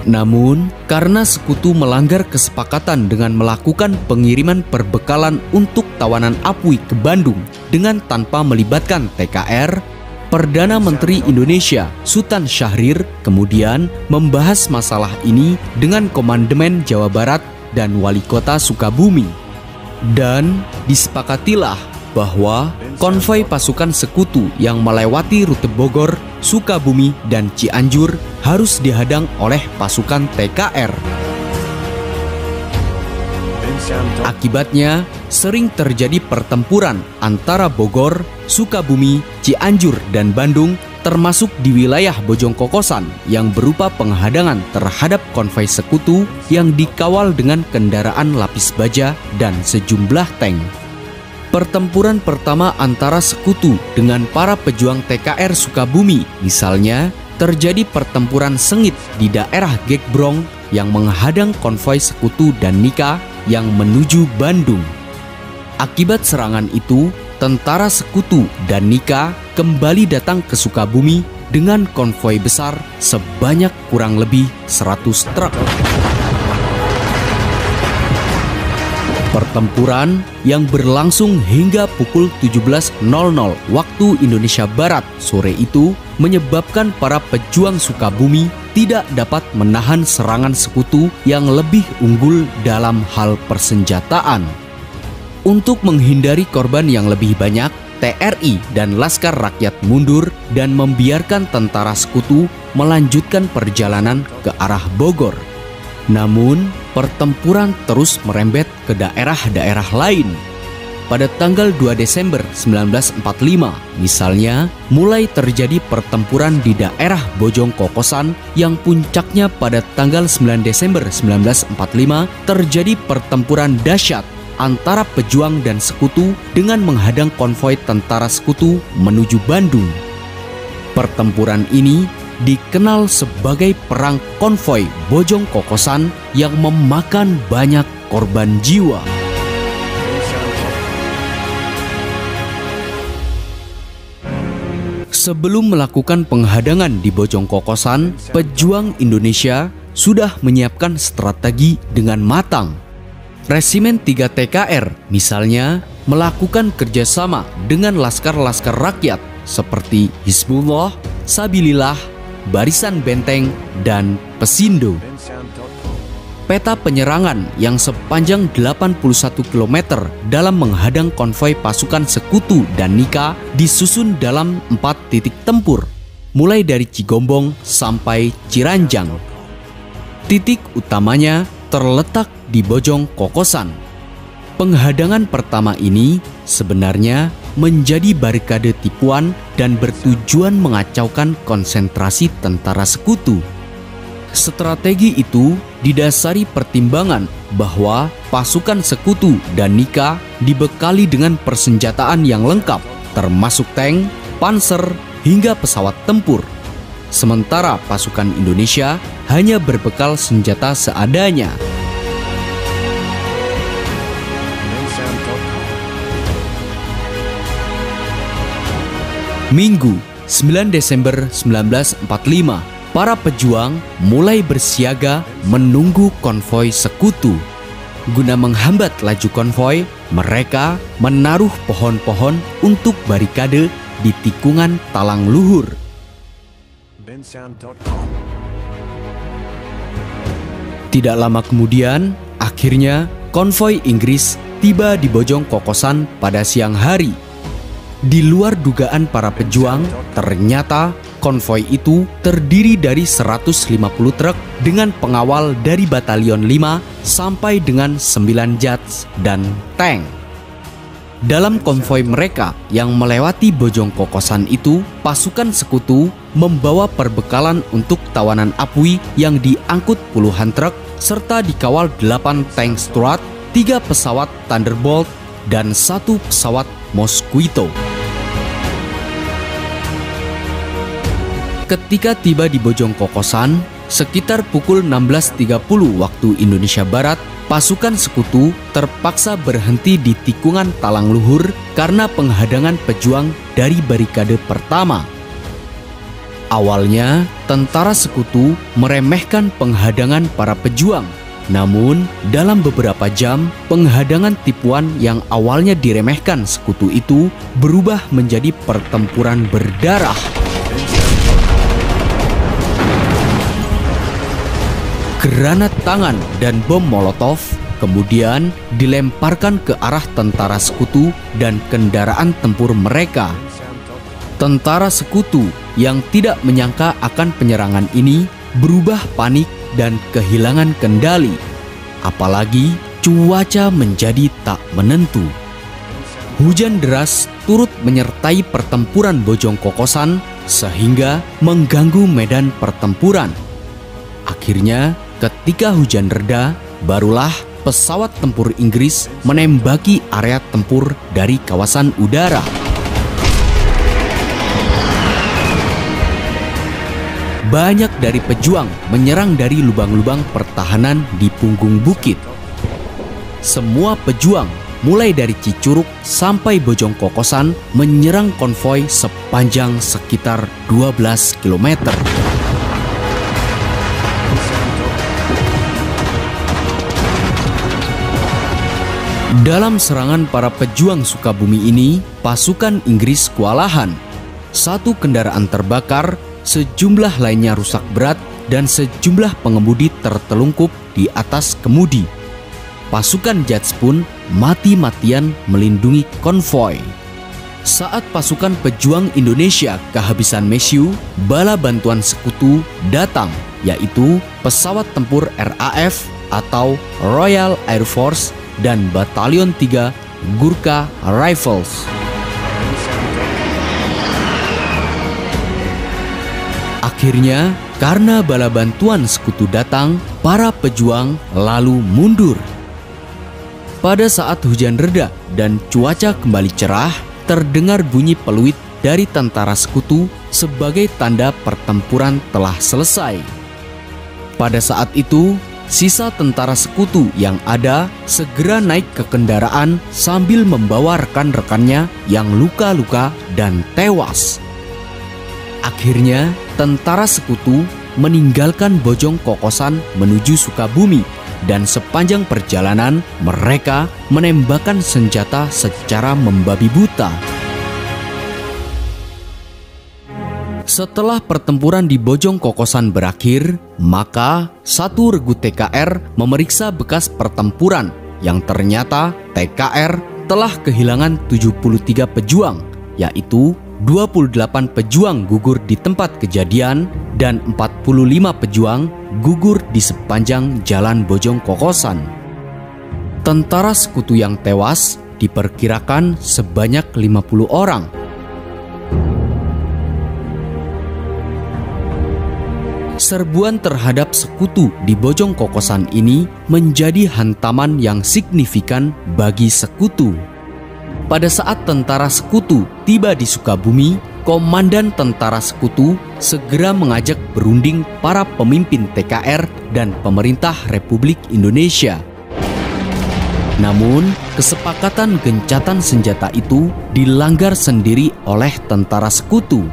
Namun, karena sekutu melanggar kesepakatan dengan melakukan pengiriman perbekalan untuk tawanan Apui ke Bandung dengan tanpa melibatkan TKR, Perdana Menteri Indonesia Sultan Syahrir kemudian membahas masalah ini dengan Komandemen Jawa Barat dan Wali Kota Sukabumi. Dan disepakatilah bahwa konvoi pasukan sekutu yang melewati rute Bogor, Sukabumi, dan Cianjur harus dihadang oleh pasukan TKR. Akibatnya, sering terjadi pertempuran antara Bogor, Sukabumi, Cianjur, dan Bandung, termasuk di wilayah Bojongkokosan yang berupa penghadangan terhadap konvoi sekutu yang dikawal dengan kendaraan lapis baja dan sejumlah tank. Pertempuran pertama antara sekutu dengan para pejuang TKR Sukabumi misalnya terjadi pertempuran sengit di daerah Gekbrong yang menghadang konvoi sekutu dan Nika yang menuju Bandung. Akibat serangan itu, tentara sekutu dan Nika kembali datang ke Sukabumi dengan konvoi besar sebanyak kurang lebih 100 truk. Pertempuran yang berlangsung hingga pukul 17.00 waktu Indonesia Barat sore itu menyebabkan para pejuang Sukabumi tidak dapat menahan serangan sekutu yang lebih unggul dalam hal persenjataan. Untuk menghindari korban yang lebih banyak, TRI dan Laskar Rakyat mundur dan membiarkan tentara sekutu melanjutkan perjalanan ke arah Bogor. Namun, pertempuran terus merembet ke daerah-daerah lain. Pada tanggal 2 Desember 1945, misalnya, mulai terjadi pertempuran di daerah Bojongkokosan yang puncaknya pada tanggal 9 Desember 1945 terjadi pertempuran dahsyat antara pejuang dan sekutu dengan menghadang konvoi tentara sekutu menuju Bandung. Pertempuran ini dikenal sebagai Perang Konvoi Bojongkokosan yang memakan banyak korban jiwa. Sebelum melakukan penghadangan di Bojongkokosan, pejuang Indonesia sudah menyiapkan strategi dengan matang. Resimen 3 TKR misalnya melakukan kerjasama dengan laskar-laskar rakyat seperti Hizbullah, Sabilillah, Barisan Benteng, dan Pesindo. Peta penyerangan yang sepanjang 81 km dalam menghadang konvoi pasukan sekutu dan Nika disusun dalam 4 titik tempur, mulai dari Cigombong sampai Ciranjang. Titik utamanya terletak di Bojongkokosan. Penghadangan pertama ini sebenarnya menjadi barikade tipuan dan bertujuan mengacaukan konsentrasi tentara sekutu. Strategi itu didasari pertimbangan bahwa pasukan sekutu dan Nika dibekali dengan persenjataan yang lengkap, termasuk tank, panser, hingga pesawat tempur. Sementara pasukan Indonesia hanya berbekal senjata seadanya. Minggu 9 Desember 1945, para pejuang mulai bersiaga menunggu konvoi sekutu. Guna menghambat laju konvoi, mereka menaruh pohon-pohon untuk barikade di tikungan Talang Luhur. Tidak lama kemudian, akhirnya konvoi Inggris tiba di Bojongkokosan pada siang hari. Di luar dugaan para pejuang, ternyata konvoi itu terdiri dari 150 truk dengan pengawal dari Batalion 5 sampai dengan 9 jats dan tank. Dalam konvoi mereka yang melewati Bojongkokosan itu, pasukan sekutu membawa perbekalan untuk tawanan Apui yang diangkut puluhan truk serta dikawal 8 tank Stuart, 3 pesawat Thunderbolt, dan 1 pesawat Mosquito. Ketika tiba di Bojongkokosan, sekitar pukul 16.30 waktu Indonesia Barat, pasukan sekutu terpaksa berhenti di tikungan Talang Luhur karena penghadangan pejuang dari barikade pertama. Awalnya, tentara sekutu meremehkan penghadangan para pejuang. Namun, dalam beberapa jam, penghadangan tipuan yang awalnya diremehkan sekutu itu berubah menjadi pertempuran berdarah. Granat tangan dan bom Molotov kemudian dilemparkan ke arah tentara sekutu dan kendaraan tempur mereka. Tentara sekutu yang tidak menyangka akan penyerangan ini berubah panik dan kehilangan kendali. Apalagi cuaca menjadi tak menentu. Hujan deras turut menyertai pertempuran Bojong Kokosan sehingga mengganggu medan pertempuran. Akhirnya, ketika hujan reda, barulah pesawat tempur Inggris menembaki area tempur dari kawasan udara. Banyak dari pejuang menyerang dari lubang-lubang pertahanan di punggung bukit. Semua pejuang, mulai dari Cicurug sampai Bojong Kokosan, menyerang konvoi sepanjang sekitar 12 km. Dalam serangan para pejuang Sukabumi ini, pasukan Inggris kewalahan. Satu kendaraan terbakar, sejumlah lainnya rusak berat, dan sejumlah pengemudi tertelungkup di atas kemudi. Pasukan Jats pun mati-matian melindungi konvoi. Saat pasukan pejuang Indonesia kehabisan mesiu, bala bantuan sekutu datang, yaitu pesawat tempur RAF atau Royal Air Force dan Batalion 3 Gurkha Rifles. Akhirnya, karena bala bantuan sekutu datang, para pejuang lalu mundur. Pada saat hujan reda dan cuaca kembali cerah, terdengar bunyi peluit dari tentara sekutu sebagai tanda pertempuran telah selesai. Pada saat itu, sisa tentara sekutu yang ada segera naik ke kendaraan sambil membawa rekan-rekannya yang luka-luka dan tewas. Akhirnya, tentara sekutu meninggalkan Bojong Kokosan menuju Sukabumi, dan sepanjang perjalanan mereka menembakkan senjata secara membabi buta. Setelah pertempuran di Bojong Kokosan berakhir, maka satu regu TKR memeriksa bekas pertempuran yang ternyata TKR telah kehilangan 73 pejuang, yaitu 28 pejuang gugur di tempat kejadian dan 45 pejuang gugur di sepanjang jalan Bojong Kokosan. Tentara sekutu yang tewas diperkirakan sebanyak 50 orang. Serbuan terhadap sekutu di Bojong Kokosan ini menjadi hantaman yang signifikan bagi sekutu. Pada saat tentara sekutu tiba di Sukabumi, komandan tentara sekutu segera mengajak berunding para pemimpin TKR dan pemerintah Republik Indonesia. Namun, kesepakatan gencatan senjata itu dilanggar sendiri oleh tentara sekutu.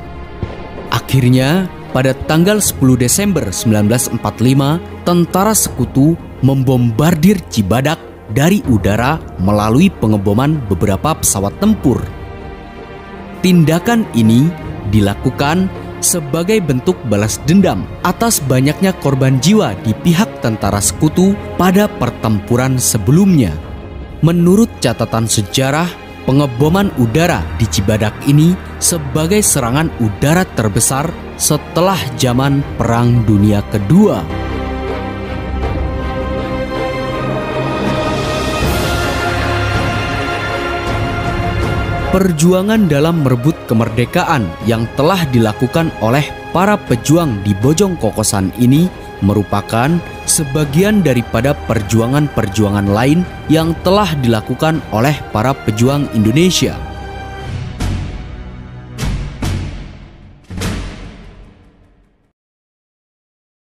Akhirnya, pada tanggal 10 Desember 1945, tentara sekutu membombardir Cibadak dari udara melalui pengeboman beberapa pesawat tempur. Tindakan ini dilakukan sebagai bentuk balas dendam atas banyaknya korban jiwa di pihak tentara sekutu pada pertempuran sebelumnya. Menurut catatan sejarah, pengeboman udara di Cibadak ini sebagai serangan udara terbesar setelah zaman Perang Dunia Kedua. Perjuangan dalam merebut kemerdekaan yang telah dilakukan oleh para pejuang di Bojong Kokosan ini merupakan sebagian daripada perjuangan-perjuangan lain yang telah dilakukan oleh para pejuang Indonesia.